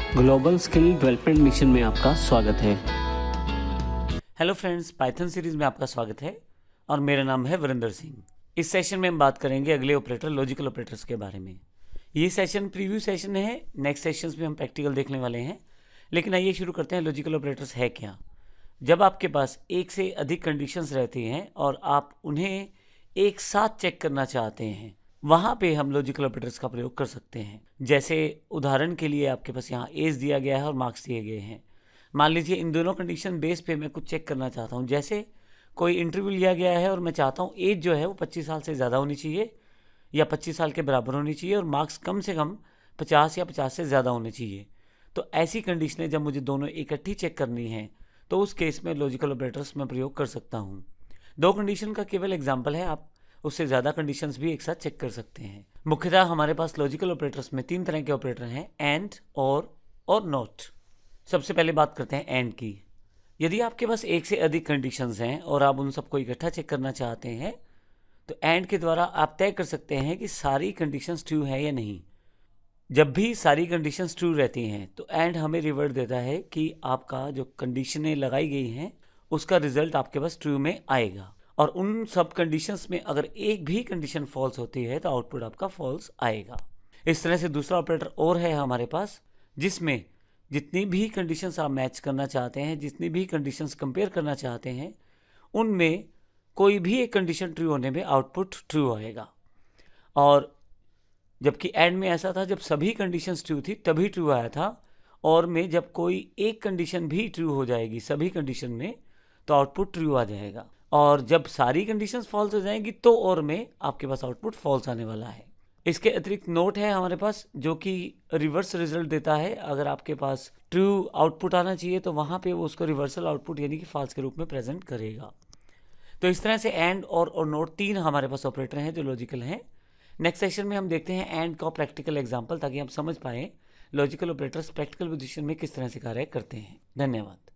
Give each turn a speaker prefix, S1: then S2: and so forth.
S1: Global skill development mission में आपका स्वागत है।
S2: हेलो फ्रेंड्स, पाइथन सीरीज में आपका स्वागत है और मेरा नाम है वरिंदर सिंह। इस सेशन में हम बात करेंगे अगले ऑपरेटर लॉजिकल ऑपरेटर्स के बारे में। ये सेशन प्रीव्यू सेशन है, नेक्स्ट सेशंस में हम प्रैक्टिकल देखने वाले हैं। लेकिन आइए शुरू करते हैं। लॉजिकल ऑपरेटर्स है क्या? जब आपके पास एक से अधिक कंडीशंस रहती हैं और आप उन्हें एक साथ चेक करना चाहते हैं, वहाँ पे हम लॉजिकल ऑपरेटर्स का प्रयोग कर सकते हैं। जैसे उदाहरण के लिए आपके पास यहाँ एज दिया गया है और मार्क्स दिए गए हैं। मान लीजिए इन दोनों कंडीशन बेस पे मैं कुछ चेक करना चाहता हूँ। जैसे कोई इंटरव्यू लिया गया है और मैं चाहता हूँ एज जो है वो 25 साल से ज़्यादा होनी चाहिए या 25 साल के बराबर होनी चाहिए और मार्क्स कम से कम 50 या 50 से ज़्यादा होने चाहिए। तो ऐसी कंडीशनें जब मुझे दोनों इकट्ठी चेक करनी है तो उस केस में लॉजिकल ऑपरेटर्स में प्रयोग कर सकता हूँ। दो कंडीशन का केवल एग्जाम्पल है, आप उससे ज़्यादा कंडीशंस भी एक साथ चेक कर सकते हैं। मुख्यतः हमारे पास लॉजिकल ऑपरेटर्स में 3 तरह के ऑपरेटर हैं, एंड, और नॉट। सबसे पहले बात करते हैं एंड की। यदि आपके पास एक से अधिक कंडीशंस हैं और आप उन सबको इकट्ठा चेक करना चाहते हैं तो एंड के द्वारा आप तय कर सकते हैं कि सारी कंडीशंस ट्रू है या नहीं। जब भी सारी कंडीशंस ट्रू रहती हैं तो एंड हमें रिवर्ट देता है कि आपका जो कंडीशनें लगाई गई हैं उसका रिजल्ट आपके पास ट्रू में आएगा। और उन सब कंडीशंस में अगर एक भी कंडीशन फॉल्स होती है तो आउटपुट आपका फॉल्स आएगा। इस तरह से दूसरा ऑपरेटर और है हमारे पास, जिसमें जितनी भी कंडीशंस आप मैच करना चाहते हैं, जितनी भी कंडीशंस कंपेयर करना चाहते हैं, उनमें कोई भी एक कंडीशन ट्रू होने में आउटपुट ट्रू आएगा। और जबकि एंड में ऐसा था, जब सभी कंडीशंस ट्रू थी तभी ट्रू आया था, और में जब कोई एक कंडीशन भी ट्रू हो जाएगी सभी कंडीशन में तो आउटपुट ट्रू आ जाएगा, और जब सारी कंडीशंस फॉल्स हो जाएंगी तो और में आपके पास आउटपुट फॉल्स आने वाला है। इसके अतिरिक्त नोट है हमारे पास जो कि रिवर्स रिजल्ट देता है। अगर आपके पास ट्रू आउटपुट आना चाहिए तो वहाँ पे वो उसको रिवर्सल आउटपुट यानी कि फॉल्स के रूप में प्रेजेंट करेगा। तो इस तरह से एंड और नोट 3 हमारे पास ऑपरेटर हैं जो लॉजिकल हैं। नेक्स्ट सेशन में हम देखते हैं एंड का प्रैक्टिकल एग्जाम्पल, ताकि हम समझ पाएँ लॉजिकल ऑपरेटर्स प्रैक्टिकल पोजीशन में किस तरह से कार्य करते हैं। धन्यवाद।